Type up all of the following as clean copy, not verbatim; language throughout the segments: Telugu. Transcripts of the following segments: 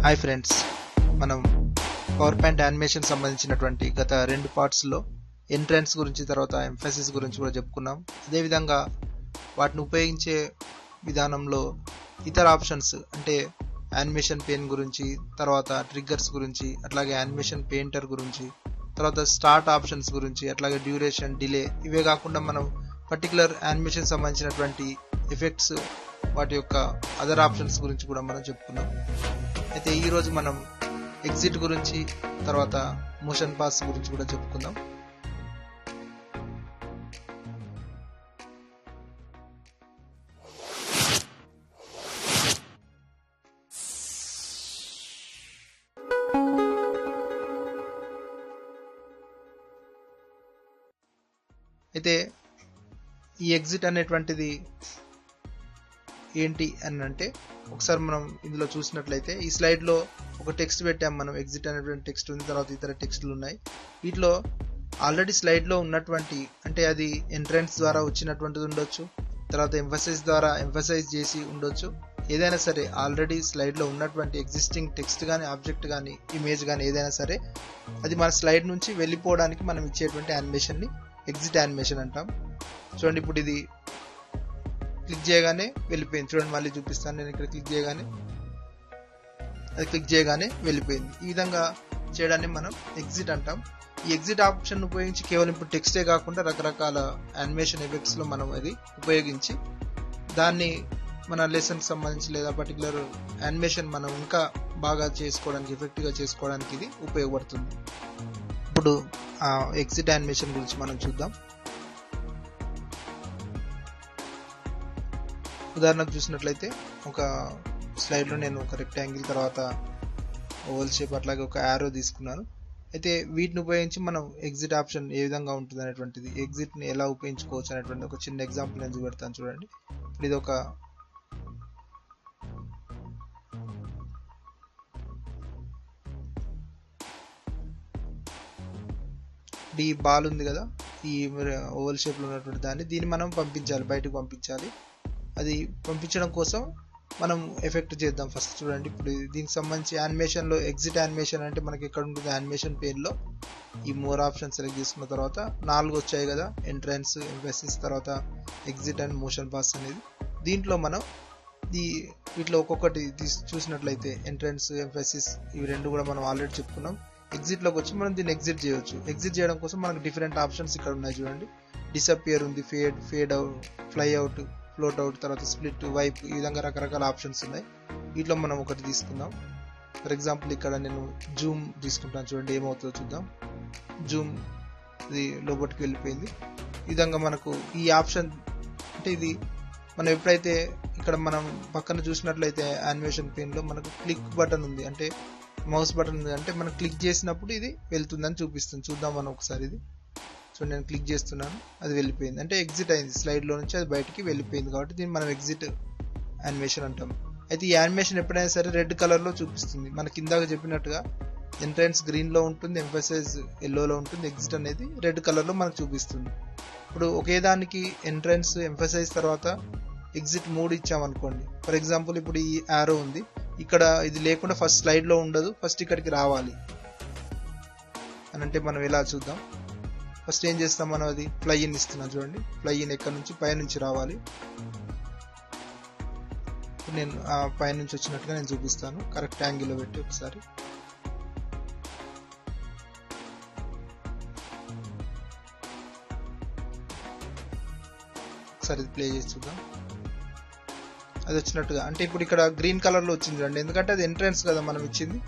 హాయ్ ఫ్రెండ్స్, మనం పవర్ పాయింట్ యానిమేషన్ సంబంధించినటువంటి గత 2 పార్ట్స్లో ఎంట్రన్స్ గురించి, తర్వాత ఎంఫసిస్ గురించి కూడా చెప్పుకున్నాం. అదేవిధంగా వాటిని ఉపయోగించే విధానంలో ఇతర ఆప్షన్స్ అంటే యానిమేషన్ పెయిన్ గురించి, తర్వాత ట్రిగ్గర్స్ గురించి, అట్లాగే యానిమేషన్ పెయింటర్ గురించి, తర్వాత స్టార్ట్ ఆప్షన్స్ గురించి, అట్లాగే డ్యూరేషన్, డిలే, ఇవే కాకుండా మనం పర్టికులర్ యానిమేషన్ సంబంధించినటువంటి ఎఫెక్ట్స్, వాటి యొక్క అదర్ ఆప్షన్స్ గురించి కూడా మనం చెప్పుకున్నాం. అయితే ఈరోజు మనం ఎగ్జిట్ గురించి, తర్వాత మోషన్ పాస్ గురించి కూడా చెప్పుకుందాం. అయితే ఈ ఎగ్జిట్ అనేటువంటిది ఏంటి అని అంటే, ఒకసారి మనం ఇందులో చూసినట్లయితే ఈ స్లైడ్లో ఒక టెక్స్ట్ పెట్టాం మనం. ఎగ్జిట్ అనేటువంటి టెక్స్ట్ ఉంది, తర్వాత ఇతర టెక్స్టులు ఉన్నాయి. వీటిలో ఆల్రెడీ స్లైడ్లో ఉన్నటువంటి, అంటే అది ఎంట్రన్స్ ద్వారా వచ్చినటువంటిది ఉండొచ్చు, తర్వాత ఎంఫసైజ్ ద్వారా ఎంఫసైజ్ చేసి ఉండొచ్చు. ఏదైనా సరే ఆల్రెడీ స్లైడ్లో ఉన్నటువంటి ఎగ్జిస్టింగ్ టెక్స్ట్ కానీ, ఆబ్జెక్ట్ కానీ, ఇమేజ్ కానీ ఏదైనా సరే అది మన స్లైడ్ నుంచి వెళ్ళిపోవడానికి మనం ఇచ్చేటువంటి యానిమేషన్ని ఎగ్జిట్ యానిమేషన్ అంటాం. చూడండి, ఇప్పుడు ఇది క్లిక్ చేయగానే వెళ్ళిపోయింది. చూడండి, మళ్ళీ చూపిస్తాను. నేను ఇక్కడ క్లిక్ చేయగానే వెళ్ళిపోయింది. ఈ విధంగా చేయడాన్ని మనం ఎగ్జిట్ అంటాం. ఈ ఎగ్జిట్ ఆప్షన్ ఉపయోగించి కేవలం ఇప్పుడు టెక్స్టే కాకుండా రకరకాల యానిమేషన్ ఎఫెక్ట్స్లో మనం అది ఉపయోగించి దాన్ని మన లెసన్కి సంబంధించి లేదా పర్టికులర్ యానిమేషన్ మనం ఇంకా బాగా చేసుకోవడానికి, ఎఫెక్టివ్గా చేసుకోవడానికి ఇది ఉపయోగపడుతుంది. ఇప్పుడు ఎగ్జిట్ యానిమేషన్ గురించి మనం చూద్దాం. ఉదాహరణకు చూసినట్లయితే ఒక స్లైడ్లో నేను ఒక రెక్టాంగిల్, తర్వాత ఓవల్ షేప్, అట్లాగే ఒక యారో తీసుకున్నాను. అయితే వీటిని ఉపయోగించి మనం ఎగ్జిట్ ఆప్షన్ ఏ విధంగా ఉంటుంది అనేటువంటిది, ఎగ్జిట్ని ఎలా ఉపయోగించుకోవచ్చు అనేటువంటి ఒక చిన్న ఎగ్జాంపుల్ నేను చూపెడతాను. చూడండి, ఇది ఒక ఈ బాల్ ఉంది కదా, ఈ ఓవల్ షేప్లో ఉన్నటువంటి దీన్ని మనం పంపించాలి, బయటకు పంపించాలి. అది పంపించడం కోసం మనం ఎఫెక్ట్ చేద్దాం ఫస్ట్. చూడండి, ఇప్పుడు దీనికి సంబంధించి యానిమేషన్లో ఎగ్జిట్ యానిమేషన్ అంటే మనకి ఎక్కడ ఉంటుంది, యానిమేషన్ పెయిన్లో ఈ మోర్ ఆప్షన్ సెలెక్ట్ చేసుకున్న తర్వాత 4 వచ్చాయి కదా, ఎంట్రన్స్, ఎంఫసిస్, తర్వాత ఎగ్జిట్ అండ్ మోషన్ పాస్ అనేది. దీంట్లో మనం వీటిలో ఒక్కొక్కటి చూసినట్లయితే ఎంట్రన్స్, ఎంఫసిస్, ఇవి రెండు కూడా మనం ఆల్రెడీ చెప్పుకున్నాం. ఎగ్జిట్లోకి వచ్చి మనం దీన్ని ఎగ్జిట్ చేయవచ్చు. ఎగ్జిట్ చేయడం కోసం మనకు డిఫరెంట్ ఆప్షన్స్ ఇక్కడ ఉన్నాయి. చూడండి, డిసపియర్ ఉంది, fade out, fly out, float out, తర్వాత స్ప్లిట్, వైప్, ఈ విధంగా రకరకాల ఆప్షన్స్ ఉన్నాయి. వీటిలో మనం ఒకటి తీసుకుందాం. ఫర్ ఎగ్జాంపుల్ ఇక్కడ నేను జూమ్ తీసుకుంటాను. చూడండి ఏమవుతుందో చూద్దాం. జూమ్ ఇది లోపలికి వెళ్ళిపోయింది. ఈ విధంగా మనకు ఈ ఆప్షన్, అంటే ఇది మనం ఎప్పుడైతే ఇక్కడ మనం పక్కన చూసినట్లయితే యానిమేషన్ పెయిన్లో మనకు క్లిక్ బటన్ ఉంది, అంటే మౌస్ బటన్ ఉంది, అంటే మనం క్లిక్ చేసినప్పుడు ఇది వెళ్తుందని చూపిస్తుంది. చూద్దాం మనం ఒకసారి. ఇది సో నేను క్లిక్ చేస్తున్నాను, అది వెళ్ళిపోయింది, అంటే ఎగ్జిట్ అయింది. స్లైడ్లో నుంచి అది బయటికి వెళ్ళిపోయింది, కాబట్టి దీన్ని మనం ఎగ్జిట్ యానిమేషన్ అంటాం. అయితే ఈ యానిమేషన్ ఎప్పుడైనా సరే రెడ్ కలర్లో చూపిస్తుంది. మనకి ఇందాక చెప్పినట్టుగా ఎంట్రన్స్ గ్రీన్లో ఉంటుంది, ఎంఫసైజ్ ఎల్లోలో ఉంటుంది, ఎగ్జిట్ అనేది రెడ్ కలర్లో మనకు చూపిస్తుంది. ఇప్పుడు ఒకే దానికి ఎంట్రన్స్, ఎంఫసైజ్, తర్వాత ఎగ్జిట్ 3 ఇచ్చామనుకోండి. ఫర్ ఎగ్జాంపుల్ ఇప్పుడు ఈ యారో ఉంది, ఇక్కడ ఇది లేకుండా ఫస్ట్ స్లైడ్లో ఉండదు, ఫస్ట్ ఇక్కడికి రావాలి అని అంటే మనం ఎలా చూద్దాం. ఫస్ట్ ఏం చేస్తాం, మనం అది ఫ్లై ఇన్ ఇస్తున్నాం. చూడండి, ఫ్లై ఇన్ ఎక్కడి నుంచి, పై నుంచి రావాలి. నేను ఆ పై నుంచి వచ్చినట్టుగా నేను చూపిస్తాను, కరెక్ట్ యాంగిల్లో పెట్టి ఒకసారి. ఒకసారి ప్లే చేసి చూద్దాం. అది వచ్చినట్టుగా, అంటే ఇప్పుడు ఇక్కడ గ్రీన్ కలర్లో వచ్చింది. చూడండి, ఎందుకంటే అది ఎంట్రన్స్ కదా మనం ఇచ్చింది,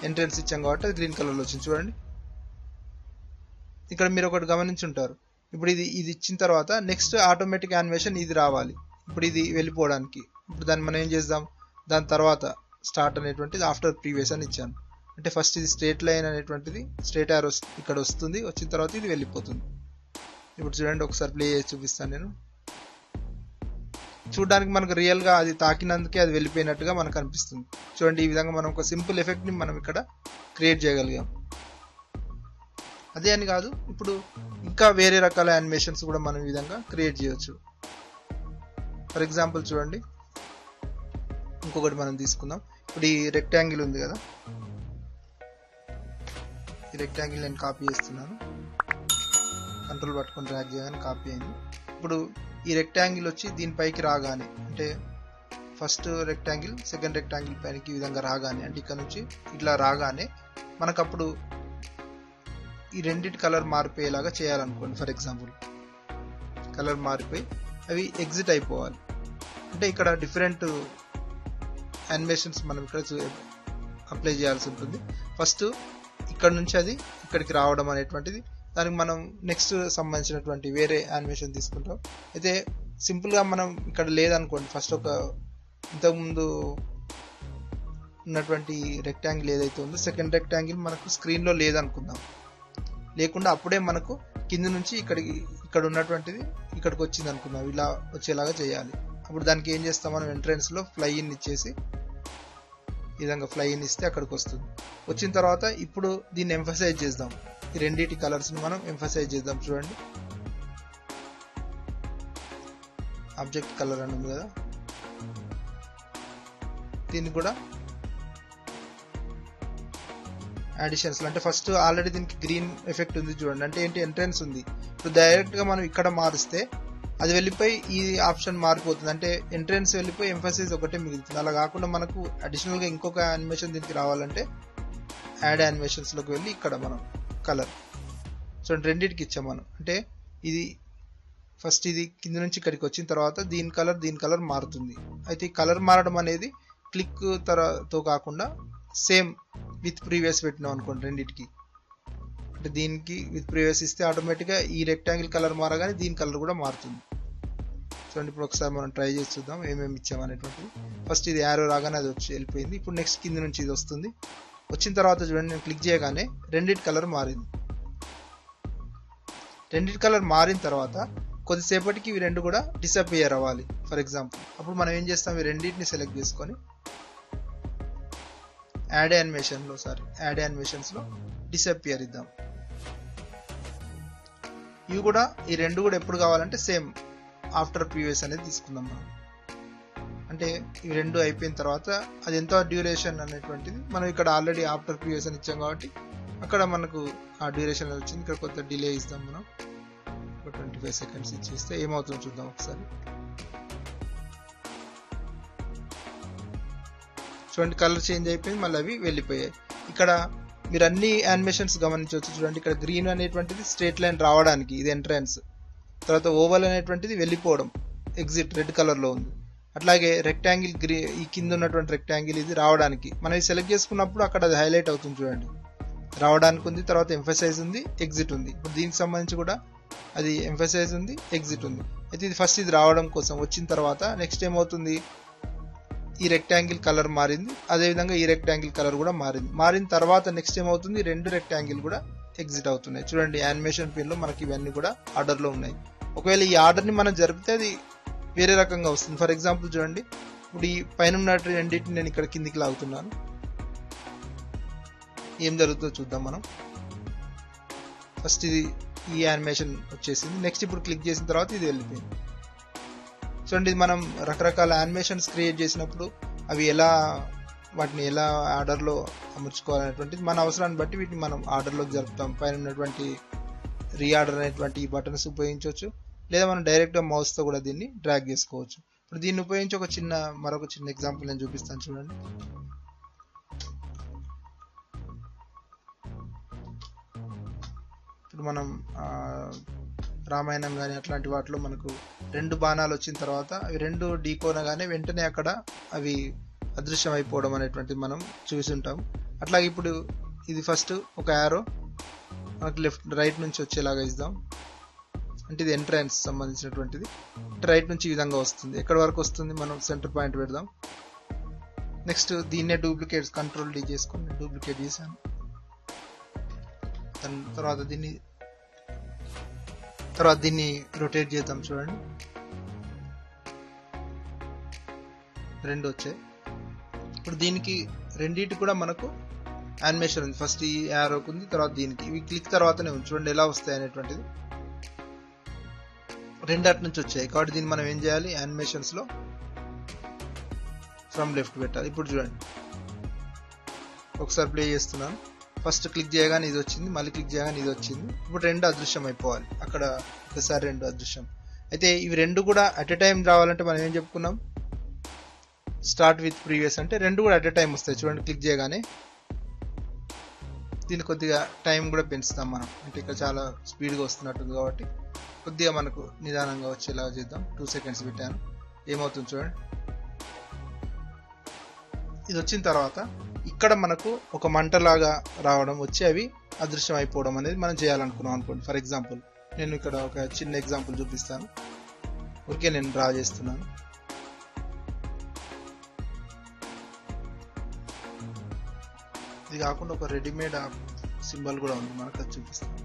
ఎంట్రన్స్ ఇచ్చాం కాబట్టి అది గ్రీన్ కలర్లో వచ్చింది. చూడండి, ఇక్కడ మీరు ఒకటి గమనించి ఉంటారు. ఇప్పుడు ఇది ఇచ్చిన తర్వాత నెక్స్ట్ ఆటోమేటిక్ యానిమేషన్ ఇది రావాలి. ఇప్పుడు ఇది వెళ్ళిపోవడానికి, ఇప్పుడు దాన్ని మనం ఏం చేద్దాం, దాని తర్వాత స్టార్ట్ అనేటువంటిది ఆఫ్టర్ ప్రీవియస్ అని ఇచ్చాను. అంటే ఫస్ట్ ఇది స్ట్రేట్ లైన్ అనేటువంటిది, స్ట్రేట్ యారో ఇక్కడ వస్తుంది, వచ్చిన తర్వాత ఇది వెళ్ళిపోతుంది. ఇప్పుడు చూడండి, ఒకసారి ప్లే చేసి చూపిస్తాను నేను. చూడడానికి మనకు రియల్గా అది తాకినందుకే అది వెళ్ళిపోయినట్టుగా మనకు అనిపిస్తుంది. చూడండి, ఈ విధంగా మనం ఒక సింపుల్ ఎఫెక్ట్ని మనం ఇక్కడ క్రియేట్ చేయగలిగాం. అదే అని కాదు, ఇప్పుడు ఇంకా వేరే రకాల యానిమేషన్స్ కూడా మనం ఈ విధంగా క్రియేట్ చేయొచ్చు. ఫర్ ఎగ్జాంపుల్ చూడండి, ఇంకొకటి మనం తీసుకుందాం. ఇప్పుడు ఈ రెక్టాంగిల్ ఉంది కదా, ఈ రెక్టాంగిల్ నేను కాపీ చేస్తున్నాను. కంట్రోల్ పట్టుకొని డ్రాగ్ చేయగానే కాపీ అయింది. ఇప్పుడు ఈ రెక్టాంగిల్ వచ్చి దీనిపైకి రాగానే, అంటే ఫస్ట్ రెక్టాంగిల్ సెకండ్ రెక్టాంగిల్ పైకి ఈ విధంగా రాగానే, అంటే ఇక్కడ నుంచి ఇట్లా రాగానే మనకు అప్పుడు ఈ రెండింటి కలర్ మారిపోయేలాగా చేయాలనుకోండి. ఫర్ ఎగ్జాంపుల్ కలర్ మారిపోయి అవి ఎగ్జిట్ అయిపోవాలి. అంటే ఇక్కడ డిఫరెంట్ యానిమేషన్స్ మనం ఇక్కడ అప్లై చేయాల్సి ఉంటుంది. ఫస్ట్ ఇక్కడ నుంచి అది ఇక్కడికి రావడం అనేటువంటిది, దానికి మనం నెక్స్ట్ సంబంధించినటువంటి వేరే యానిమేషన్ తీసుకుంటాం. అయితే సింపుల్గా మనం ఇక్కడ లేదనుకోండి, ఫస్ట్ ఒక ఇంతకుముందు ఉన్నటువంటి రెక్టాంగిల్ ఏదైతే ఉందో సెకండ్ రెక్టాంగిల్ మనకు స్క్రీన్లో లేదనుకుందాం. లేకుండా అప్పుడే మనకు కింద నుంచి ఇక్కడ ఉన్నటువంటిది ఇక్కడికి వచ్చింది అనుకుందాం. ఇలా వచ్చేలాగా చేయాలి. అప్పుడు దానికి ఏం చేస్తాం, మనం ఎంట్రన్స్లో ఫ్లై ఇన్ ఇచ్చేసి ఈ విధంగా ఫ్లై ఇన్ ఇస్తే అక్కడికి వస్తుంది. వచ్చిన తర్వాత ఇప్పుడు దీన్ని ఎంఫసైజ్ చేద్దాం. ఈ రెండింటి కలర్స్ని మనం ఎంఫసైజ్ చేద్దాం. చూడండి, ఆబ్జెక్ట్ కలర్ అని ఉంది కదా, దీన్ని కూడా అడిషన్స్ అంటే ఫస్ట్ ఆల్రెడీ దీనికి గ్రీన్ ఎఫెక్ట్ ఉంది చూడండి. అంటే ఏంటి, ఎంట్రన్స్ ఉంది. ఇప్పుడు డైరెక్ట్గా మనం ఇక్కడ మారిస్తే అది వెళ్ళిపోయి ఈ ఆప్షన్ మారిపోతుంది. అంటే ఎంట్రన్స్ వెళ్ళిపోయి ఎంఫసైజ్ ఒకటే మిగులుతుంది. అలా కాకుండా మనకు అడిషనల్గా ఇంకొక యానిమేషన్ దీనికి రావాలంటే యాడ్ యానిమేషన్స్లోకి వెళ్ళి ఇక్కడ మనం కలర్ చూడండి రెండింటికి ఇచ్చాం మనం. అంటే ఇది ఫస్ట్ ఇది కింద నుంచి ఇక్కడికి వచ్చిన తర్వాత దీని కలర్ మారుతుంది. అయితే ఈ కలర్ మారడం అనేది క్లిక్ తో కాకుండా సేమ్ విత్ ప్రీవియస్ పెట్టినాం అనుకోండి రెండింటికి. అంటే దీనికి విత్ ప్రీవియస్ ఇస్తే ఆటోమేటిక్గా ఈ రెక్టాంగిల్ కలర్ మారగానే దీని కలర్ కూడా మారుతుంది. చూడండి, ఇప్పుడు ఒకసారి మనం ట్రై చేసి చూద్దాం ఏమేమి ఇచ్చామనేటువంటిది. ఫస్ట్ ఇది యారో రాగానే అది వచ్చి వెళ్ళిపోయింది. ఇప్పుడు నెక్స్ట్ కింద నుంచి ఇది వస్తుంది. వచ్చిన తర్వాత చూడండి, నేను క్లిక్ చేయగానే రెండింటి కలర్ మారింది. రెండింటి కలర్ మారిన తర్వాత కొద్దిసేపటికి ఇవి రెండు కూడా డిసపియర్ అవ్వాలి. ఫర్ ఎగ్జాంపుల్ అప్పుడు మనం ఏం చేస్తాం, ఈ రెండింటిని సెలెక్ట్ చేసుకొని యాడ్ యానిమేషన్స్లో డిసపియర్ ఇద్దాం. ఇవి కూడా ఈ రెండు కూడా ఎప్పుడు కావాలంటే సేమ్ ఆఫ్టర్ ప్రీవియస్ అనేది తీసుకుందాం మనం. అంటే ఇవి రెండు అయిపోయిన తర్వాత అది ఎంత డ్యూరేషన్ అనేటువంటిది మనం ఇక్కడ ఆల్రెడీ ఆఫ్టర్ ప్రీవియస్ అని ఇచ్చాం కాబట్టి అక్కడ మనకు ఆ డ్యూరేషన్ వచ్చింది. ఇక్కడ కొంత డిలే ఇస్తాం మనం, ఒక 25 సెకండ్స్ ఇచ్చేస్తే ఏమవుతుందో చూద్దాం ఒకసారి. చూడండి, కలర్ చేంజ్ అయిపోయింది, మళ్ళీ అవి వెళ్ళిపోయాయి. ఇక్కడ మీరు అన్ని యానిమేషన్స్ గమనించవచ్చు. చూడండి, ఇక్కడ గ్రీన్ అనేటువంటిది స్ట్రేట్ లైన్ రావడానికి ఇది ఎంట్రన్స్, తర్వాత ఓవల్ అనేటువంటిది వెళ్ళిపోవడం ఎగ్జిట్ రెడ్ కలర్లో ఉంది. అట్లాగే రెక్టాంగిల్ ఈ కింద ఉన్నటువంటి రెక్టాంగిల్ ఇది రావడానికి మనం ఇది సెలెక్ట్ చేసుకున్నప్పుడు అక్కడ అది హైలైట్ అవుతుంది. చూడండి, రావడానికి ఉంది, తర్వాత ఎంఫసైజ్ ఉంది, ఎగ్జిట్ ఉంది. ఇప్పుడు దీనికి సంబంధించి కూడా అది ఎంఫసైజ్ ఉంది, ఎగ్జిట్ ఉంది. అయితే ఇది ఫస్ట్ ఇది రావడం కోసం వచ్చిన తర్వాత నెక్స్ట్ ఏమవుతుంది, ఈ రెక్టాంగిల్ కలర్ మారింది, అదేవిధంగా ఈ రెక్టాంగిల్ కలర్ కూడా మారింది. మారిన తర్వాత నెక్స్ట్ ఏమవుతుంది, రెండు రెక్టాంగిల్ కూడా ఎగ్జిట్ అవుతున్నాయి. చూడండి, యానిమేషన్ పిన్లో మనకి ఇవన్నీ కూడా ఆర్డర్లో ఉన్నాయి. ఒకవేళ ఈ ఆర్డర్ని మనం జరిపితే అది వేరే రకంగా వస్తుంది. ఫర్ ఎగ్జాంపుల్ చూడండి, ఇప్పుడు ఈ పైన ఉన్న రెండింటిని నేను ఇక్కడ కిందికి లాగుతున్నాను. ఏం జరుగుతుందో చూద్దాం మనం. ఫస్ట్ ఇది ఈ యానిమేషన్ వచ్చేసింది. నెక్స్ట్ ఇప్పుడు క్లిక్ చేసిన తర్వాత ఇది వెళ్ళిపోయింది. చూడండి, ఇది మనం రకరకాల యానిమేషన్స్ క్రియేట్ చేసినప్పుడు అవి వాటిని ఎలా ఆర్డర్లో అమర్చుకోవాలనేటువంటిది మన అవసరాన్ని బట్టి వీటిని మనం ఆర్డర్లోకి జరుపుతాం. పైన ఉన్నటువంటి రీఆర్డర్ అనేటువంటి ఈ బటన్స్ ఉపయోగించవచ్చు, లేదా మనం డైరెక్ట్గా మౌస్తో కూడా దీన్ని డ్రాగ్ చేసుకోవచ్చు. ఇప్పుడు దీన్ని ఉపయోగించి మరొక చిన్న ఎగ్జాంపుల్ నేను చూపిస్తాను. చూడండి, ఇప్పుడు మనం రామాయణం కానీ అట్లాంటి వాటిలో మనకు రెండు బాణాలు వచ్చిన తర్వాత అవి రెండు ఢీకోనగానే వెంటనే అక్కడ అవి అదృశ్యం అయిపోవడం అనేటువంటిది మనం చూసుంటాం. అట్లాగే ఇప్పుడు ఇది ఫస్ట్ ఒక యారో మనకు రైట్ నుంచి వచ్చేలాగా ఇద్దాం. అంటే ఇది ఎంట్రన్స్ సంబంధించినటువంటిది. రైట్ నుంచి ఈ విధంగా వస్తుంది. ఎక్కడి వరకు వస్తుంది మనం సెంటర్ పాయింట్ పెడదాం. నెక్స్ట్ దీన్నే డూప్లికేట్ కంట్రోల్ డి చేసుకొని డూప్లికేట్ చేశాను. తర్వాత దీన్ని రొటేట్ చేద్దాం. చూడండి, రెండు వచ్చాయి. ఇప్పుడు దీనికి రెండింటి కూడా మనకు యానిమేషన్ ఉంది. ఫస్ట్ ఈ యారోకి ఉంది, తర్వాత దీనికి. ఇవి క్లిక్ తర్వాతనే ఉంది. చూడండి ఎలా వస్తాయి అనేటువంటిది. రెండు అటు నుంచి వచ్చాయి కాబట్టి దీన్ని మనం ఏం చేయాలి, యానిమేషన్స్లో ఫ్రమ్ లెఫ్ట్ పెట్టాలి. ఇప్పుడు చూడండి, ఒకసారి ప్లే చేస్తున్నాను. ఫస్ట్ క్లిక్ చేయగానే ఇది వచ్చింది, మళ్ళీ క్లిక్ చేయగానే ఇది వచ్చింది. ఇప్పుడు రెండు అదృశ్యం అయిపోవాలి, అక్కడ ఒకసారి రెండు అదృశ్యం. అయితే ఇవి రెండు కూడా అట్ ఎ టైం రావాలంటే మనం ఏం చెప్పుకున్నాం, స్టార్ట్ విత్ ప్రీవియస్ అంటే రెండు కూడా అట్ ఎ టైం వస్తాయి. చూడండి క్లిక్ చేయగానే దీన్ని కొద్దిగా టైం కూడా పెంచుతాం మనం, అంటే ఇక్కడ చాలా స్పీడ్గా వస్తున్నట్టుంది కాబట్టి కొద్దిగా మనకు నిదానంగా వచ్చేలాగా చేద్దాం. 2 సెకండ్స్ పెట్టాను, ఏమవుతుంది చూడండి. ఇది వచ్చిన తర్వాత ఇక్కడ మనకు ఒక మంటలాగా రావడం వచ్చి అవి అదృశ్యం అయిపోవడం అనేది మనం చేయాలనుకున్నాం అనుకోండి. ఫర్ ఎగ్జాంపుల్ నేను ఇక్కడ ఒక చిన్న ఎగ్జాంపుల్ చూపిస్తాను, ఊరికే నేను డ్రా చేస్తున్నాను. ఇది కాకుండా ఒక రెడీమేడ్ సింబల్ కూడా ఉంది, మనకు అది చూపిస్తాను.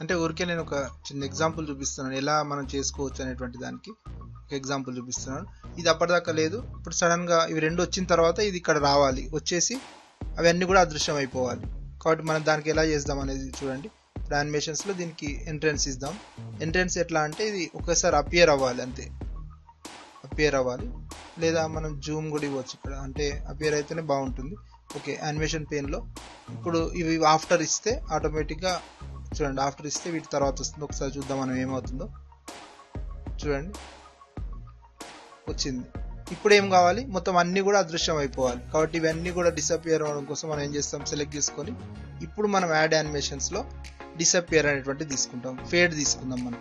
అంటే ఊరికే నేను ఒక చిన్న ఎగ్జాంపుల్ చూపిస్తున్నాను, ఎలా మనం చేసుకోవచ్చు అనేటువంటి దానికి ఒక ఎగ్జాంపుల్ చూపిస్తున్నాను. ఇది అప్పటిదాకా లేదు, ఇప్పుడు సడన్ గా ఇవి రెండు వచ్చిన తర్వాత ఇది ఇక్కడ రావాలి, వచ్చేసి అవన్నీ కూడా అదృశ్యం అయిపోవాలి. కాబట్టి మనం దానికి ఎలా చేద్దాం అనేది చూడండి. ఇప్పుడు యానిమేషన్స్ లో దీనికి ఎంట్రెన్స్ ఇద్దాం. ఎంట్రెన్స్ ఎట్లా అంటే ఇది ఒకేసారి అపియర్ అవ్వాలి, అంతే అపియర్ అవ్వాలి. లేదా మనం జూమ్ కూడా ఇవ్వచ్చు ఇక్కడ, అంటే అపియర్ అయితేనే బాగుంటుంది. ఓకే, యానిమేషన్ పెయిన్ లో ఇప్పుడు ఇవి ఆఫ్టర్ ఇస్తే ఆటోమేటిక్ గా చూడండి, ఆఫ్టర్ ఇస్తే వీటి తర్వాత వస్తుంది. ఒకసారి చూద్దాం మనం ఏమవుతుందో. చూడండి వచ్చింది. ఇప్పుడు ఏం కావాలి, మొత్తం అన్ని కూడా అదృశ్యం అయిపోవాలి. కాబట్టి ఇవన్నీ కూడా డిసపియర్ అవ్వడం కోసం మనం ఏం చేస్తాం, సెలెక్ట్ చేసుకొని ఇప్పుడు మనం యాడ్ యానిమేషన్స్ లో డిసపియర్ అనేటువంటి తీసుకుంటాం. ఫేడ్ తీసుకుందాం మనం,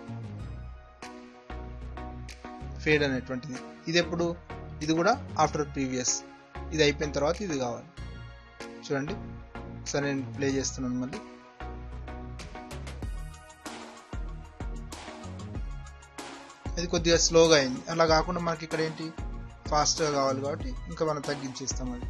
ఫేడ్ అనేటువంటిది. ఇది ఎప్పుడు, ఇది కూడా ఆఫ్టర్ ప్రీవియస్, ఇది అయిపోయిన తర్వాత ఇది కావాలి. చూడండి ఒకసారి నేను ప్లే చేస్తున్నాను మళ్ళీ. ఇది కొద్దిగా స్లోగా అయింది, అలా కాకుండా మనకి ఇక్కడ ఏంటి ఫాస్ట్గా కావాలి కాబట్టి ఇంకా మనం తగ్గించేస్తాం. అది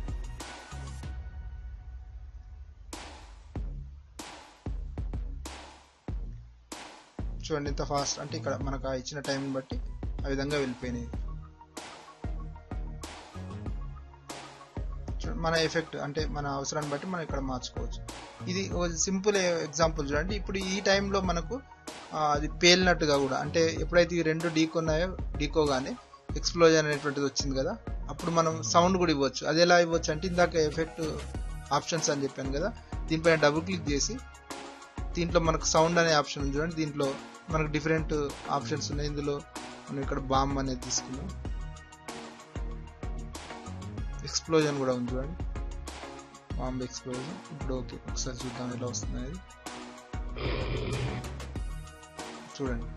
చూడండి ఇంత ఫాస్ట్, అంటే ఇక్కడ మనకు ఆ ఇచ్చిన టైంని బట్టి ఆ విధంగా వెళ్ళిపోయినాయి. మన ఎఫెక్ట్ అంటే మన అవసరాన్ని బట్టి మనం ఇక్కడ మార్చుకోవచ్చు. ఇది సింపుల్ ఎగ్జాంపుల్ చూడండి. ఇప్పుడు ఈ టైంలో మనకు అది పేలినట్టుగా కూడా, అంటే ఎప్పుడైతే ఈ రెండు డీకోగానే ఎక్స్ప్లోజన్ అనేటువంటిది వచ్చింది కదా, అప్పుడు మనం సౌండ్ కూడా ఇవ్వచ్చు. అది ఎలా ఇవ్వచ్చు అంటే ఇందాక ఎఫెక్ట్ ఆప్షన్స్ అని చెప్పాను కదా, దీనిపైన డబుల్ క్లిక్ చేసి దీంట్లో మనకు సౌండ్ అనే ఆప్షన్ ఉంది చూడండి. దీంట్లో మనకు డిఫరెంట్ ఆప్షన్స్ ఉన్నాయి. ఇందులో మనం ఇక్కడ బాంబ్ అనేది తీసుకున్నాం, ఎక్స్ప్లోజన్ కూడా ఉంది చూడండి, బాంబ్ ఎక్స్ప్లోజన్. ఇప్పుడు ఓకే, ఒకసారి చూద్దాం ఎలా వస్తుంది అది. చూడండి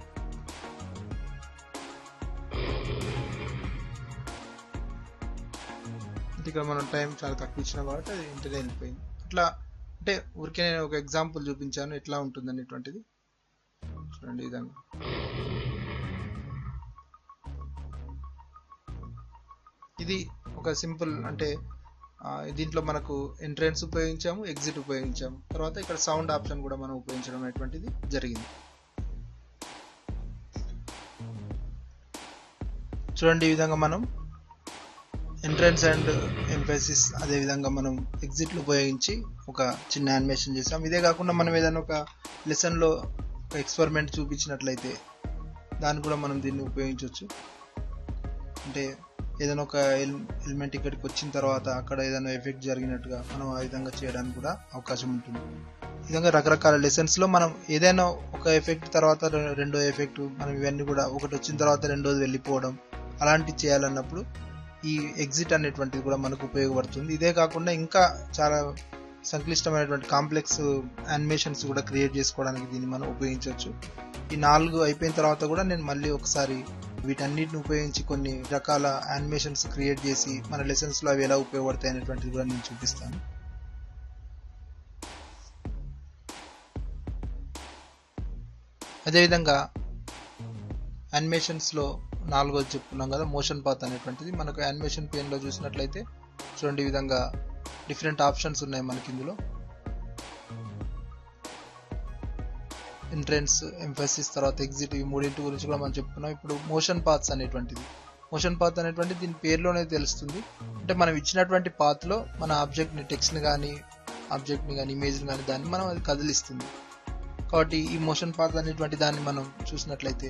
ఇక్కడ మనం టైం చాలా తక్కువ ఇచ్చినా కాబట్టి అది ఇంటనే వెళ్ళిపోయింది. అట్లా అంటే ఊరికే నేను ఒక ఎగ్జాంపుల్ చూపించాను ఎట్లా ఉంటుంది అనేటువంటిది. చూడండి ఈ విధంగా. ఇది ఒక సింపుల్, అంటే దీంట్లో మనకు ఎంట్రెన్స్ ఉపయోగించాము, ఎగ్జిట్ ఉపయోగించాము, తర్వాత ఇక్కడ సౌండ్ ఆప్షన్ కూడా మనం ఉపయోగించడం అనేటువంటిది జరిగింది. చూడండి ఈ విధంగా మనం ఎంట్రన్స్ అండ్ ఎంఫసిస్ అదే విధంగా మనం ఎగ్జిట్లు ఉపయోగించి ఒక చిన్న యానిమేషన్ చేసాం. ఇదే కాకుండా మనం ఏదైనా ఒక లెసన్లో ఒక ఎక్స్పెరిమెంట్ చూపించినట్లయితే దాన్ని కూడా మనం దీన్ని ఉపయోగించవచ్చు. అంటే ఏదైనా ఒక ఎలిమెంట్ ఇక్కడికి వచ్చిన తర్వాత అక్కడ ఏదైనా ఎఫెక్ట్ జరిగినట్టుగా మనం ఆ విధంగా చేయడానికి కూడా అవకాశం ఉంటుంది. ఈ విధంగా రకరకాల లెసన్స్లో మనం ఏదైనా ఒక ఎఫెక్ట్ తర్వాత రెండో ఎఫెక్ట్, మనం ఇవన్నీ కూడా ఒకటి వచ్చిన తర్వాత రెండోది వెళ్ళిపోవడం అలాంటివి చేయాలన్నప్పుడు ఈ ఎగ్జిట్ అనేటువంటిది కూడా మనకు ఉపయోగపడుతుంది. ఇదే కాకుండా ఇంకా చాలా సంక్లిష్టమైనటువంటి కాంప్లెక్స్ యానిమేషన్స్ కూడా క్రియేట్ చేసుకోవడానికి దీన్ని మనం ఉపయోగించవచ్చు. ఈ 4 అయిపోయిన తర్వాత కూడా నేను మళ్ళీ ఒకసారి వీటన్నిటిని ఉపయోగించి కొన్ని రకాల యానిమేషన్స్ క్రియేట్ చేసి మన లెసన్స్లో అవి ఎలా ఉపయోగపడతాయి అనేటువంటిది కూడా నేను చూపిస్తాను. అదేవిధంగా యానిమేషన్స్లో 4వది చెప్పుకున్నాం కదా, మోషన్ పాత్ అనేటువంటిది. మనకు యానిమేషన్ పెయిన్లో చూసినట్లయితే చూడండి ఈ విధంగా డిఫరెంట్ ఆప్షన్స్ ఉన్నాయి మనకి. ఇందులో ఎంట్రన్స్, ఎంఫసిస్, తర్వాత ఎగ్జిట్, ఈ మూడింటి గురించి కూడా మనం చెప్పుకున్నాం. ఇప్పుడు మోషన్ పాత్స్ అనేటువంటిది, మోషన్ పాత్ అనేటువంటిది దీని పేరులోనే తెలుస్తుంది. అంటే మనం ఇచ్చినటువంటి పాత్లో మన ఆబ్జెక్ట్ని, టెక్స్ట్ని కానీ ఇమేజ్ని కానీ దాన్ని మనం అది కదిలిస్తుంది. కాబట్టి ఈ మోషన్ పాత్ అనేటువంటి దాన్ని మనం చూసినట్లయితే,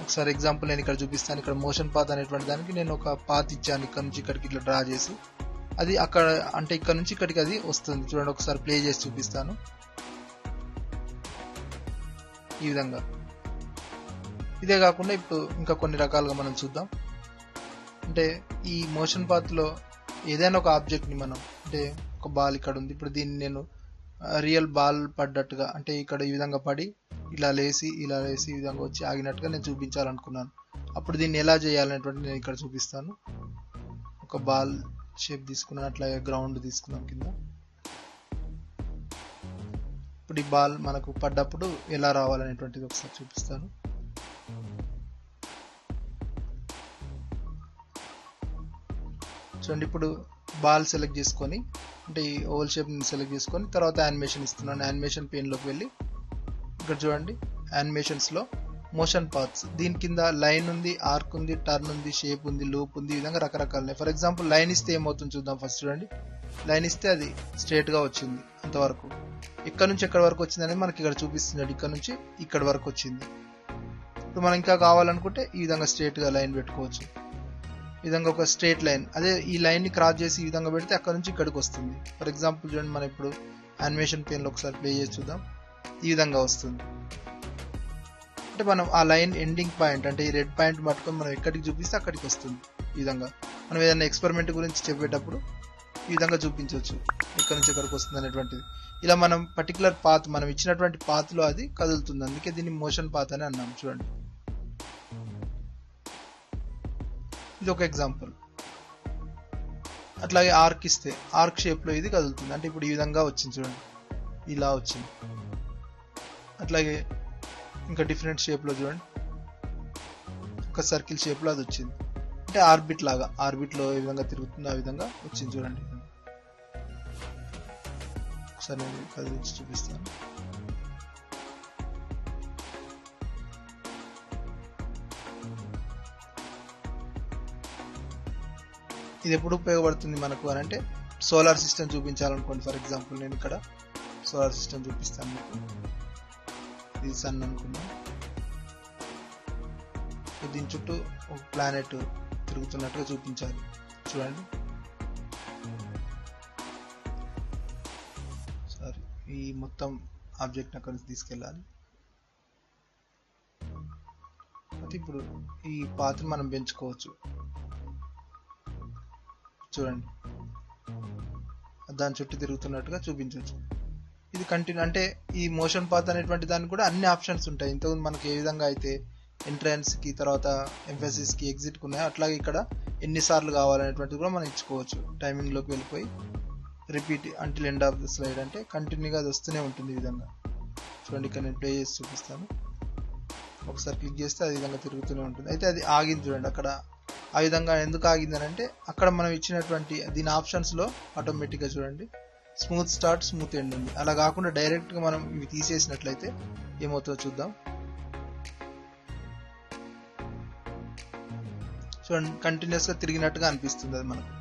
ఒకసారి ఎగ్జాంపుల్ నేను ఇక్కడ చూపిస్తాను. ఇక్కడ మోషన్ పాత్ అనేటువంటి దానికి నేను ఒక పాత్ ఇచ్చాను, ఇక్కడ నుంచి ఇక్కడికి ఇట్లా డ్రా చేసి, అది అక్కడ అంటే ఇక్కడ నుంచి ఇక్కడికి అది వస్తుంది. చూడండి, ఒకసారి ప్లే చేసి చూపిస్తాను. ఈ విధంగా. ఇదే కాకుండా ఇప్పుడు ఇంకా కొన్ని రకాలుగా మనం చూద్దాం. అంటే ఈ మోషన్ పాత్లో ఏదైనా ఒక ఆబ్జెక్ట్ని మనం, అంటే ఒక బాల్ ఇక్కడ ఉంది, ఇప్పుడు దీన్ని నేను రియల్ బాల్ పడ్డట్టుగా, అంటే ఇక్కడ ఈ విధంగా పడి ఇలా లేసి ఈ విధంగా వచ్చి ఆగినట్టుగా నేను చూపించాలనుకున్నాను. అప్పుడు దీన్ని ఎలా చేయాలనేటువంటి నేను ఇక్కడ చూపిస్తాను. ఒక బాల్ షేప్ తీసుకున్నాను, అట్లాగే గ్రౌండ్ తీసుకున్నాం కింద. ఇప్పుడు ఈ బాల్ మనకు పడ్డప్పుడు ఎలా రావాలనేటువంటిది ఒకసారి చూపిస్తాను. చూడండి, ఇప్పుడు బాల్ సెలెక్ట్ చేసుకొని, అంటే ఈ ఓవల్ షేప్ సెలెక్ట్ చేసుకొని తర్వాత యానిమేషన్ ఇస్తున్నాను. యానిమేషన్ పెయిన్లోకి వెళ్ళి ఇక్కడ చూడండి, యానిమేషన్స్లో మోషన్ పాత్స్, దీని కింద లైన్ ఉంది, ఆర్క్ ఉంది, టర్న్ ఉంది, షేప్ ఉంది, లూప్ ఉంది, ఈ విధంగా రకరకాలు. ఫర్ ఎగ్జాంపుల్ లైన్ ఇస్తే ఏమవుతుంది చూద్దాం. ఫస్ట్ చూడండి, లైన్ ఇస్తే అది స్ట్రేట్గా వచ్చింది అంతవరకు. ఇక్కడ నుంచి ఎక్కడి వరకు వచ్చింది అనేది మనకి ఇక్కడ చూపిస్తున్నాడు. ఇక్కడ నుంచి ఇక్కడ వరకు వచ్చింది. ఇప్పుడు మనం ఇంకా కావాలనుకుంటే ఈ విధంగా స్ట్రేట్గా లైన్ పెట్టుకోవచ్చు. ఈ విధంగా ఒక స్ట్రేట్ లైన్, అదే ఈ లైన్ని క్రాస్ చేసి ఈ విధంగా పెడితే అక్కడ నుంచి ఇక్కడికి వస్తుంది. ఫర్ ఎగ్జాంపుల్ చూడండి, మనం ఇప్పుడు యానిమేషన్ పెయిన్లో ఒకసారి ప్లే చేసి చూద్దాం. ఈ విధంగా వస్తుంది. అంటే మనం ఆ లైన్ ఎండింగ్ పాయింట్, అంటే ఈ రెడ్ పాయింట్ పట్టుకొని మనం ఎక్కడికి చూపిస్తే అక్కడికి వస్తుంది. ఈ విధంగా మనం ఏదైనా ఎక్స్పెరిమెంట్ గురించి చెప్పేటప్పుడు ఈ విధంగా చూపించవచ్చు, ఇక్కడ నుంచి ఎక్కడికి వస్తుంది అనేటువంటిది. ఇలా మనం పర్టికులర్ పాత్, మనం ఇచ్చినటువంటి పాత్లో అది కదులుతుంది. అందుకే దీన్ని మోషన్ పాత్ అని అన్నాం. చూడండి, ఇది ఒక ఎగ్జాంపుల్. అట్లాగే ఆర్క్ ఇస్తే ఆర్క్ షేప్లో ఇది కదులుతుంది. అంటే ఇప్పుడు ఈ విధంగా వచ్చింది చూడండి, ఇలా వచ్చింది. అట్లాగే ఇంకా డిఫరెంట్ షేప్లో చూడండి, ఒక సర్కిల్ షేప్లో అది వచ్చింది. అంటే ఆర్బిట్ లాగా, ఆర్బిట్లో ఏ విధంగా తిరుగుతుందో ఆ విధంగా వచ్చింది చూడండి. ఒకసారి నేను కదిలించి చూపిస్తాను. ఇది ఎప్పుడు ఉపయోగపడుతుంది మనకు అని అంటే, సోలార్ సిస్టమ్ చూపించాలనుకోండి. ఫర్ ఎగ్జాంపుల్ నేను ఇక్కడ సోలార్ సిస్టమ్ చూపిస్తాను మీకు. ఇది సన్ అనుకున్నాం. దీని చుట్టూ ఒక ప్లానెట్ తిరుగుతున్నట్టుగా చూపించాలి. చూడండి, సారీ, ఈ మొత్తం ఆబ్జెక్ట్ అక్కడ నుంచి తీసుకెళ్ళాలి. అయితే ఇప్పుడు ఈ పాత్ర మనం పెంచుకోవచ్చు. చూడండి, దాని చుట్టూ తిరుగుతున్నట్టుగా చూపించవచ్చు. ఇది కంటిన్యూ, అంటే ఈ మోషన్ పాత్ అనేటువంటి దానికి కూడా అన్ని ఆప్షన్స్ ఉంటాయి. ఇంతకుముందు మనకి ఏ విధంగా అయితే ఎంట్రన్స్కి, తర్వాత ఎంఫసిస్కి, ఎగ్జిట్కి ఉన్నాయో అట్లాగే ఇక్కడ ఎన్నిసార్లు కావాలనేటువంటిది కూడా మనం ఇచ్చుకోవచ్చు. టైమింగ్లోకి వెళ్ళిపోయి repeat until end of the slide, అంటే కంటిన్యూగా అది వస్తూనే ఉంటుంది. ఈ విధంగా చూడండి, ఇక్కడ నేను ప్లే చేసి చూపిస్తాను. ఒకసారి క్లిక్ చేస్తే అది విధంగా తిరుగుతూనే ఉంటుంది. అయితే అది ఆగింది చూడండి అక్కడ. ఆ విధంగా ఎందుకు ఆగిందని అంటే, అక్కడ మనం ఇచ్చినటువంటి దీని ఆప్షన్స్లో ఆటోమేటిక్గా చూడండి స్మూత్ స్టార్ట్, స్మూత్ ఎండ్ ఉంది. అలా కాకుండా డైరెక్ట్గా మనం ఇవి తీసేసినట్లయితే ఏమవుతుందో చూద్దాం. చూడండి, కంటిన్యూస్గా తిరిగినట్టుగా అనిపిస్తుంది అది మనకు.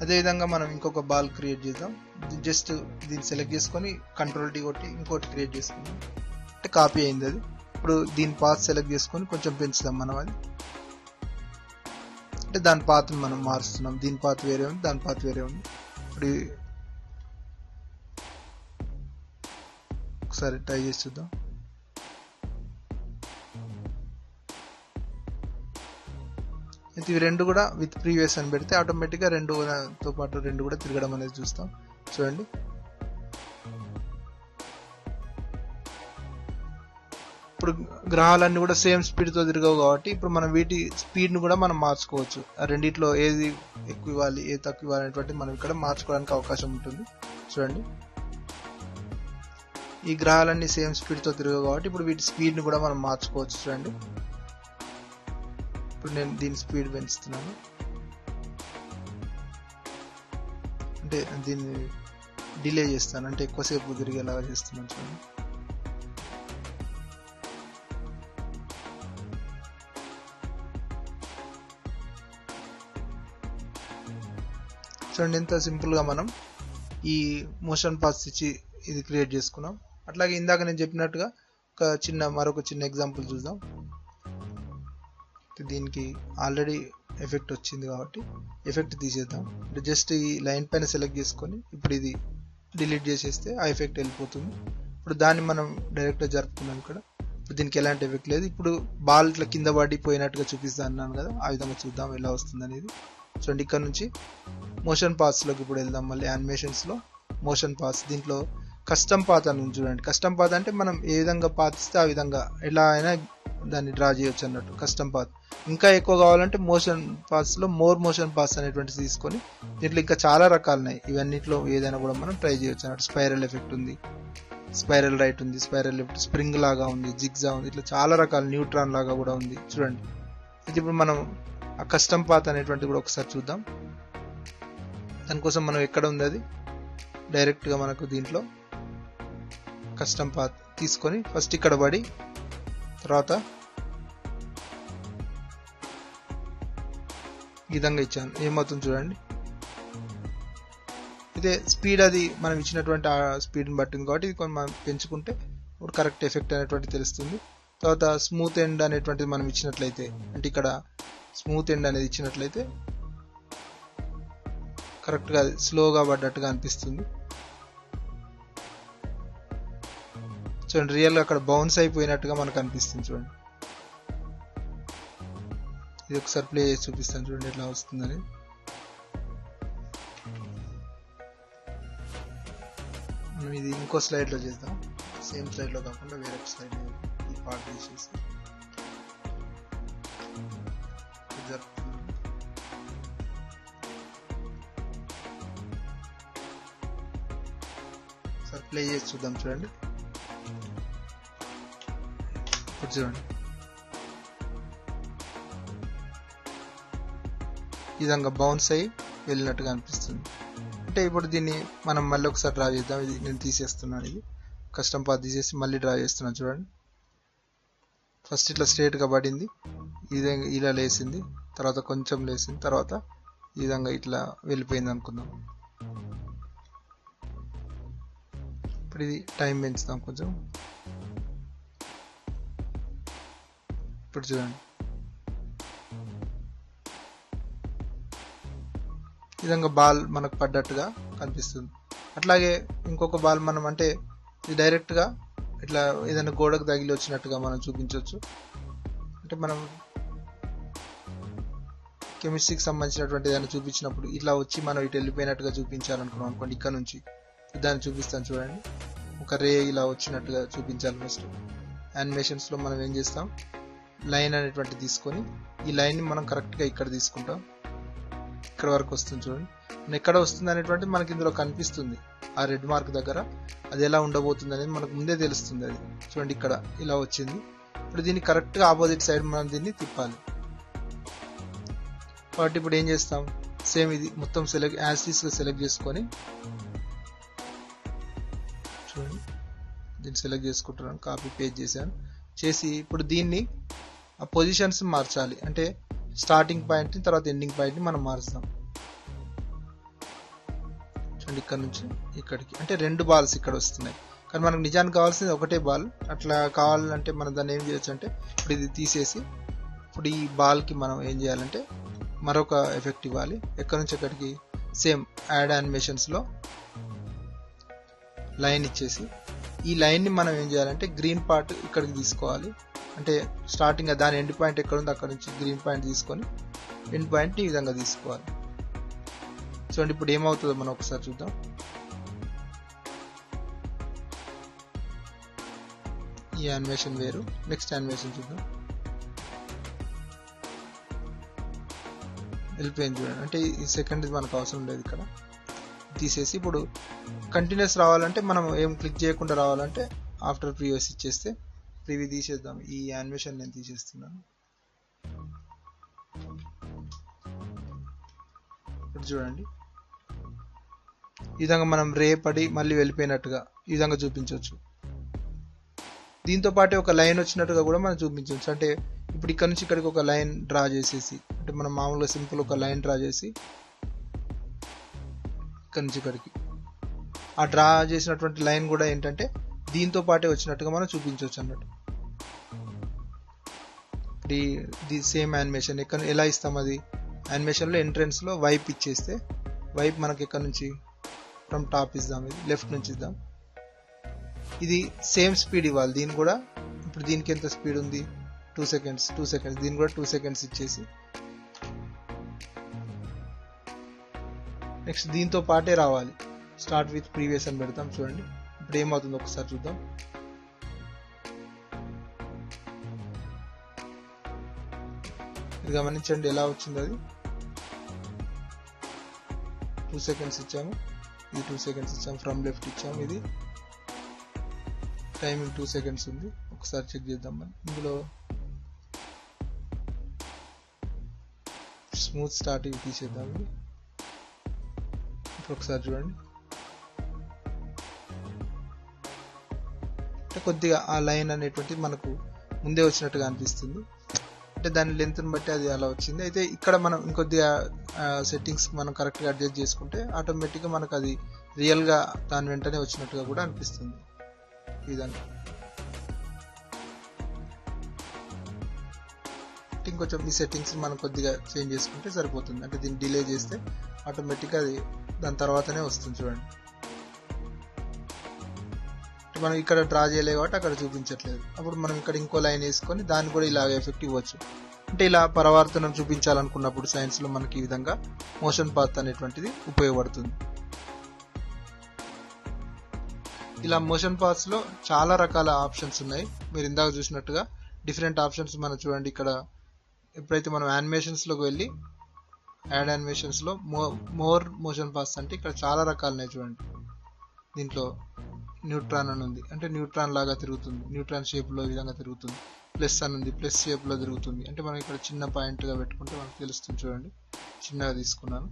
అదేవిధంగా మనం ఇంకొక బాల్ క్రియేట్ చేద్దాం. జస్ట్ దీన్ని సెలెక్ట్ చేసుకొని కంట్రోల్ డి కొట్టి ఇంకోటి క్రియేట్ చేసుకుందాం. అంటే కాపీ అయింది అది. ఇప్పుడు దీని పాత్ సెలెక్ట్ చేసుకొని కొంచెం పెంచుదాం మనం అది. అంటే దాని పాత్ని మనం మారుస్తున్నాం. దీని పాత్ వేరే ఉంది, దాని పాత్ వేరే ఉంది. ఇప్పుడు ఒకసారి ట్రై చేసి చూద్దాం. అయితే ఇవి రెండు కూడా విత్ ప్రీవియస్ అని పెడితే ఆటోమేటిక్గా రెండుతో పాటు రెండు కూడా తిరగడం అనేది చూస్తాం. చూడండి, ఇప్పుడు గ్రహాలన్నీ కూడా సేమ్ స్పీడ్తో తిరగవు కాబట్టి ఇప్పుడు మనం వీటి స్పీడ్ను కూడా మనం మార్చుకోవచ్చు. ఆ రెండిట్లో ఏది ఎక్కువ ఇవ్వాలి, ఏది తక్కువ ఇవ్వాలి అనేటువంటి మనం ఇక్కడ మార్చుకోవడానికి అవకాశం ఉంటుంది. చూడండి, ఈ గ్రహాలన్నీ సేమ్ స్పీడ్తో తిరగవు కాబట్టి ఇప్పుడు వీటి స్పీడ్ని కూడా మనం మార్చుకోవచ్చు. చూడండి, ఇప్పుడు నేను దీని స్పీడ్ పెంచుతున్నాను. అంటే డిలే చేస్తాను, అంటే ఎక్కువసేపు తిరిగేలాగా చేస్తున్నాను. చూడండి చూడండి ఎంత సింపుల్గా మనం ఈ మోషన్ పాత్స్ ఇచ్చి ఇది క్రియేట్ చేసుకున్నాం. అట్లాగే ఇందాక నేను చెప్పినట్టుగా మరొక చిన్న ఎగ్జాంపుల్ చూద్దాం. దీనికి ఆల్రెడీ ఎఫెక్ట్ వచ్చింది కాబట్టి ఎఫెక్ట్ తీసేద్దాం. అంటే జస్ట్ ఈ లైన్ పైన సెలెక్ట్ చేసుకొని ఇప్పుడు ఇది డిలీట్ చేసేస్తే ఆ ఎఫెక్ట్ వెళ్ళిపోతుంది. ఇప్పుడు దాన్ని మనం డైరెక్ట్గా జరుపుకున్నాం ఇక్కడ. ఇప్పుడు దీనికి ఎలాంటి ఎఫెక్ట్ లేదు. ఇప్పుడు బాల్ ఇట్లా కింద పడిపోయినట్టుగా చూపిస్తా అన్నాను కదా, ఆ విధంగా చూద్దాం ఎలా వస్తుంది అనేది. చూడండి ఇక్కడ నుంచి మోషన్ పాత్స్లోకి ఇప్పుడు వెళ్దాం. మళ్ళీ యానిమేషన్స్లో మోషన్ పాత్స్, దీంట్లో కస్టమ్ పాత్ అని ఉంది చూడండి. కస్టమ్ పాత్ అంటే మనం ఏ విధంగా పాత్ ఇస్తే ఆ విధంగా ఎలా అయినా దాన్ని డ్రా చేయొచ్చు అన్నట్టు కస్టమ్ పాత్. ఇంకా ఎక్కువ కావాలంటే మోషన్ పాత్స్లో మోర్ మోషన్ పాత్స్ అనేటువంటి తీసుకొని దీంట్లో ఇంకా చాలా రకాలు ఉన్నాయి. ఇవన్నిట్లో ఏదైనా కూడా మనం ట్రై చేయొచ్చు అన్నట్టు. స్పైరల్ ఎఫెక్ట్ ఉంది, స్పైరల్ రైట్ ఉంది, స్పైరల్ లెఫ్ట్, స్ప్రింగ్ లాగా ఉంది, జిగ్జా ఉంది, ఇట్లా చాలా రకాల న్యూట్రాన్ లాగా కూడా ఉంది చూడండి. ఇది ఇప్పుడు మనం ఆ కస్టమ్ పాత్ అనేటువంటి కూడా ఒకసారి చూద్దాం. దానికోసం మనం ఎక్కడ ఉంది అది డైరెక్ట్గా మనకు దీంట్లో కస్టమ్ పాత్ తీసుకొని ఫస్ట్ ఇక్కడ పడి తర్వాత ఈ విధంగా ఇచ్చాను. ఏమవుతుంది చూడండి. ఇదే స్పీడ్ అది మనం ఇచ్చినటువంటి ఆ స్పీడ్ని బట్టింది కాబట్టి ఇది కొంచెం మనం పెంచుకుంటే ఇప్పుడు కరెక్ట్ ఎఫెక్ట్ అనేటువంటి తెలుస్తుంది. తర్వాత స్మూత్ ఎండ్ అనేటువంటిది మనం ఇచ్చినట్లయితే, అంటే ఇక్కడ స్మూత్ ఎండ్ అనేది ఇచ్చినట్లయితే కరెక్ట్గా స్లోగా పడ్డట్టుగా అనిపిస్తుంది. చూడండి రియల్గా అక్కడ బౌన్స్ అయిపోయినట్టుగా మనకు అనిపిస్తుంది. చూడండి ఇది ఒకసారి ప్లే చేసి చూపిస్తాను చూడండి ఎట్లా వస్తుందని. మనం ఇది ఇంకో స్లైడ్లో చేద్దాం. సేమ్ స్లైడ్లో కాకుండా వేరే స్లైడ్ ఈ పార్ట్ తీసేసి ఒకసారి ప్లే చేసి చూద్దాం. చూడండి ఇప్పుడు చూడండి ఈ విధంగా బౌన్స్ అయ్యి వెళ్ళినట్టుగా అనిపిస్తుంది. అంటే ఇప్పుడు దీన్ని మనం మళ్ళీ ఒకసారి డ్రా చేద్దాం. ఇది నేను తీసేస్తున్నాను, ఇది కస్టమ్ పాత్ తీసేసి మళ్ళీ డ్రా చేస్తున్నాను. చూడండి ఫస్ట్ ఇట్లా స్ట్రేట్గా పడింది, ఈ విధంగా ఇలా లేసింది, తర్వాత కొంచెం లేసింది, తర్వాత ఈ విధంగా ఇట్లా వెళ్ళిపోయింది అనుకుందాం. ఇప్పుడు ఇది టైం పెంచుదాం కొంచెం. ఇప్పుడు చూడండి ఈ విధంగా బాల్ మనకు పడ్డట్టుగా కనిపిస్తుంది. అట్లాగే ఇంకొక బాల్ మనం అంటే ఇది డైరెక్ట్గా ఇట్లా ఏదైనా గోడకు తగిలి వచ్చినట్టుగా మనం చూపించవచ్చు. అంటే మనం కెమిస్ట్రీకి సంబంధించినటువంటి ఏదైనా చూపించినప్పుడు ఇట్లా వచ్చి మనం ఇటు వెళ్ళిపోయినట్టుగా చూపించాలనుకున్నాం అనుకోండి, ఇక్కడ నుంచి దాన్ని చూపిస్తాను చూడండి. ఒక రే ఇలా వచ్చినట్టుగా చూపించాలి. ఫస్ట్ యానిమేషన్స్లో మనం ఏం చేస్తాం, లైన్ అనేటువంటి తీసుకొని ఈ లైన్ని మనం కరెక్ట్గా ఇక్కడ తీసుకుంటాం. ఇక్కడ వరకు వస్తుంది చూడండి. ఎక్కడ వస్తుంది అనేటువంటి మనకి ఇందులో కనిపిస్తుంది. ఆ రెడ్ మార్క్ దగ్గర అది ఎలా ఉండబోతుంది అనేది మనకు ముందే తెలుస్తుంది. అది చూడండి ఇక్కడ ఇలా వచ్చింది. ఇప్పుడు దీన్ని కరెక్ట్గా ఆపోజిట్ సైడ్ మనం దీన్ని తిప్పాలి. కాబట్టి ఇప్పుడు ఏం చేస్తాం, సేమ్ ఇది మొత్తం యాసిస్గా సెలెక్ట్ చేసుకొని చూడండి దీన్ని సెలెక్ట్ చేసుకుంటున్నాను, కాపీ పేస్ట్ చేశాను. చేసి ఇప్పుడు దీన్ని ఆ పొజిషన్స్ మార్చాలి. అంటే స్టార్టింగ్ పాయింట్ తర్వాత ఎండింగ్ పాయింట్ని మనం మారుస్తాం. చూడండి ఇక్కడ నుంచి ఇక్కడికి అంటే 2 బాల్స్ ఇక్కడ వస్తున్నాయి, కానీ మనకు నిజానికి కావాల్సింది ఒకటే బాల్. అట్లా కావాలంటే మనం దాన్ని ఏం చేయొచ్చు అంటే ఇప్పుడు ఇది తీసేసి ఇప్పుడు ఈ బాల్కి మనం ఏం చేయాలంటే మరొక ఎఫెక్ట్ ఇవ్వాలి. ఎక్కడి నుంచి ఎక్కడికి, సేమ్ యాడ్ యానిమేషన్స్లో లైన్ ఇచ్చేసి ఈ లైన్ని మనం ఏం చేయాలంటే గ్రీన్ పార్ట్ ఇక్కడికి తీసుకోవాలి. అంటే స్టార్టింగ్ దాని ఎండ్ పాయింట్ ఎక్కడ ఉందో అక్కడ నుంచి గ్రీన్ పాయింట్ తీసుకొని ఎండ్ పాయింట్ని ఈ విధంగా తీసుకోవాలి. చూడండి ఇప్పుడు ఏమవుతుందో మనం ఒకసారి చూద్దాం. ఈ యానిమేషన్ వేరు, నెక్స్ట్ యానిమేషన్ చూద్దాం. వెళ్ళిపోయింది చూడండి. అంటే ఈ సెకండ్ మనకు అవసరం లేదు, ఇక్కడ తీసేసి ఇప్పుడు కంటిన్యూస్ రావాలంటే మనం ఏం క్లిక్ చేయకుండా రావాలంటే ఆఫ్టర్ ప్రీవియస్ ఇచ్చేస్తే ప్రీవ్యూ తీసేద్దాం. ఈ యానిమేషన్ నేను తీసేస్తున్నాను. ఇప్పుడు చూడండి ఈ విధంగా మనం రే పడి మళ్ళీ వెళ్ళిపోయినట్టుగా ఈ విధంగా చూపించవచ్చు. దీంతో పాటే ఒక లైన్ వచ్చినట్టుగా కూడా మనం చూపించవచ్చు. అంటే ఇప్పుడు ఇక్కడ నుంచి ఇక్కడికి ఒక లైన్ డ్రా చేసేసి, అంటే మనం మామూలుగా సింపుల్ ఒక లైన్ డ్రా చేసి ఇక్కడ నుంచి ఇక్కడికి ఆ డ్రా చేసినటువంటి లైన్ కూడా ఏంటంటే దీంతో పాటే వచ్చినట్టుగా మనం చూపించవచ్చు అన్నట్టు. ది సేమ్ యానిమేషన్ ఇక్కడ ఎలా ఇస్తాం, అది యానిమేషన్లో ఎంట్రెన్స్లో వైప్ ఇచ్చేస్తే వైప్ మనకి ఇక్కడ నుంచి ఫ్రమ్ టాప్ ఇద్దాం, ఇది లెఫ్ట్ నుంచి ఇద్దాం. ఇది సేమ్ స్పీడ్ ఇవ్వాలి దీని కూడా. ఇప్పుడు దీనికి ఎంత స్పీడ్ ఉంది, 2 seconds, దీన్ని కూడా 2 seconds ఇచ్చేసి నెక్స్ట్ దీంతో పాటే రావాలి. స్టార్ట్ విత్ ప్రీవియస్ అని పెడతాం. చూడండి ఇప్పుడు ఏమవుతుందో ఒకసారి చూద్దాం. ఇది గమనించండి ఎలా వచ్చింది. అది 2 seconds ఇచ్చాము, ఇది 2 seconds ఇచ్చాము, ఫ్రమ్ లెఫ్ట్ ఇచ్చాము, ఇది టైమింగ్ 2 seconds ఉంది. ఒకసారి చెక్ చేద్దాం. మనం ఇందులో స్మూత్ స్టార్టింగ్ తీసేద్దాం. ఇది ఇప్పుడు ఒకసారి చూడండి, అంటే కొద్దిగా ఆ లైన్ అనేటువంటిది మనకు ముందే వచ్చినట్టుగా అనిపిస్తుంది. అంటే దాని లెంత్ని బట్టి అది అలా వచ్చింది. అయితే ఇక్కడ మనం ఇంకొద్దిగా సెట్టింగ్స్ మనం కరెక్ట్గా అడ్జస్ట్ చేసుకుంటే ఆటోమేటిక్గా మనకు అది రియల్గా దాని వెంటనే వచ్చినట్టుగా కూడా అనిపిస్తుంది. ఈ విధంగా ఇంకొంచెం ఈ సెట్టింగ్స్ మనం కొద్దిగా చేంజ్ చేసుకుంటే సరిపోతుంది. అంటే దీన్ని డిలే చేస్తే ఆటోమేటిక్గా అది దాని తర్వాతనే వస్తుంది. చూడండి మనం ఇక్కడ డ్రా చేయలేదు కాబట్టి అక్కడ చూపించట్లేదు. అప్పుడు మనం ఇక్కడ ఇంకో లైన్ వేసుకొని దాన్ని కూడా ఇలాగ ఎఫెక్ట్ ఇవ్వచ్చు. అంటే ఇలా పరావర్తనం చూపించాలనుకున్నప్పుడు సైన్స్లో మనకి ఈ విధంగా మోషన్ పాత్ అనేటువంటిది ఉపయోగపడుతుంది. ఇలా మోషన్ పాత్స్లో చాలా రకాల ఆప్షన్స్ ఉన్నాయి. మీరు ఇందాక చూసినట్టుగా డిఫరెంట్ ఆప్షన్స్ మనం చూడండి. ఇక్కడ ఎప్పుడైతే మనం యానిమేషన్స్లోకి వెళ్ళి యాడ్ యానిమేషన్స్లో మోర్ మోషన్ పాత్స్ అంటే ఇక్కడ చాలా రకాలు ఉన్నాయి. చూడండి దీంట్లో న్యూట్రాన్ అని ఉంది, అంటే న్యూట్రాన్ లాగా తిరుగుతుంది, న్యూట్రాన్ షేప్లో ఈ విధంగా తిరుగుతుంది. ప్లస్ అని ఉంది, ప్లస్ షేప్లో తిరుగుతుంది. అంటే మనం ఇక్కడ చిన్న పాయింట్గా పెట్టుకుంటే మనకు తెలుస్తుంది. చూడండి చిన్నగా తీసుకున్నాను.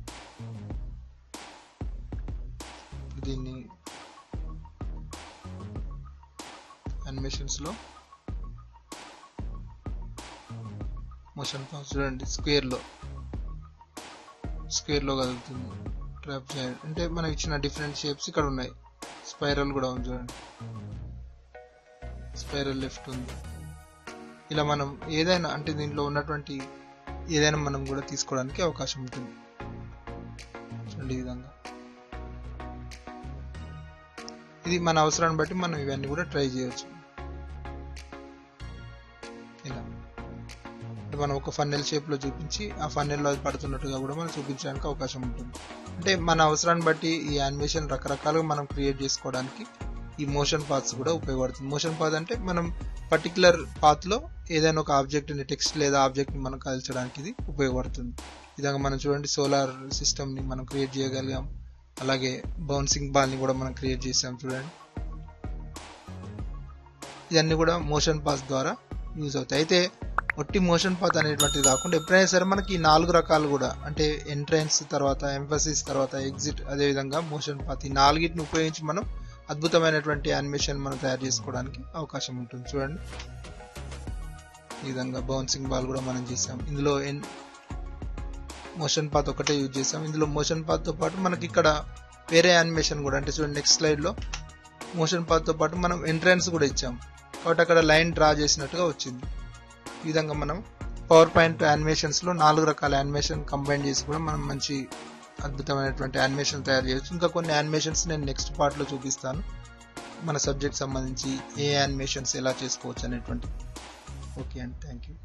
దీన్ని యానిమేషన్స్లో మోషన్ పాత్ చూడండి స్క్వేర్లో కదులుతుంది. ట్రాప్ చేయండి అంటే మనం ఇచ్చిన డిఫరెంట్ షేప్స్ ఇక్కడ ఉన్నాయి. స్పైరల్ కూడా ఉంది చూడండి, స్పైరల్ లెఫ్ట్ ఉంది. ఇలా మనం ఏదైనా అంటే దీంట్లో ఉన్నటువంటి ఏదైనా మనం కూడా తీసుకోవడానికి అవకాశం ఉంటుంది. చూడండి ఈ విధంగా ఇది మన అవసరాన్ని బట్టి మనం ఇవన్నీ కూడా ట్రై చేయవచ్చు. ఇలా అంటే మనం ఒక ఫన్నెల్ షేప్లో చూపించి ఆ ఫన్నెల్లో అది పడుతున్నట్టుగా కూడా మనం చూపించడానికి అవకాశం ఉంటుంది. అంటే మన అవసరాన్ని బట్టి ఈ యానిమేషన్ రకరకాలుగా మనం క్రియేట్ చేసుకోవడానికి ఈ మోషన్ పాత్స్ కూడా ఉపయోగపడుతుంది. మోషన్ పాత్ అంటే మనం పర్టికులర్ పాత్లో ఏదైనా ఒక ఆబ్జెక్ట్ని టెక్స్ట్ లేదా ఆబ్జెక్ట్ని మనం కదల్చడానికి ఇది ఉపయోగపడుతుంది. ఈ విధంగా మనం చూడండి సోలార్ సిస్టమ్ని మనం క్రియేట్ చేయగలిగాం. అలాగే బౌన్సింగ్ బాల్ని కూడా మనం క్రియేట్ చేసాం. చూడండి ఇవన్నీ కూడా మోషన్ పాత్ ద్వారా యూజ్ అవుతాయి. అయితే ఒట్టి మోషన్ పాత్ అనేటువంటిది కాకుండా ఎప్పుడైనా సరే మనకి ఈ 4 రకాలు కూడా అంటే ఎంట్రన్స్ తర్వాత ఎంఫసిస్ తర్వాత ఎగ్జిట్ అదేవిధంగా మోషన్ పాత్ ఈ 4ని ఉపయోగించి మనం అద్భుతమైనటువంటి యానిమేషన్ మనం తయారు చేసుకోవడానికి అవకాశం ఉంటుంది. చూడండి ఈ విధంగా బౌన్సింగ్ బాల్ కూడా మనం చేసాం. ఇందులో మోషన్ పాత్ ఒకటే యూజ్ చేసాం. ఇందులో మోషన్ పాత్తో పాటు మనకి ఇక్కడ వేరే యానిమేషన్ కూడా అంటే చూడండి నెక్స్ట్ స్లైడ్లో మోషన్ పాత్తో పాటు మనం ఎంట్రన్స్ కూడా ఇచ్చాం కాబట్టి అక్కడ లైన్ డ్రా చేసినట్టుగా వచ్చింది. ఈ విధంగా మనం పవర్ పాయింట్ యానిమేషన్స్లో 4 రకాల యానిమేషన్ కంబైన్ చేసి కూడా మనం మంచి అద్భుతమైనటువంటి యానిమేషన్ తయారు చేయొచ్చు. ఇంకా కొన్ని యానిమేషన్స్ నేను నెక్స్ట్ పార్ట్లో చూపిస్తాను మన సబ్జెక్ట్ సంబంధించి ఏ యానిమేషన్స్ ఎలా చేసుకోవచ్చు అనేటువంటి. ఓకే అండి, థ్యాంక్ యూ.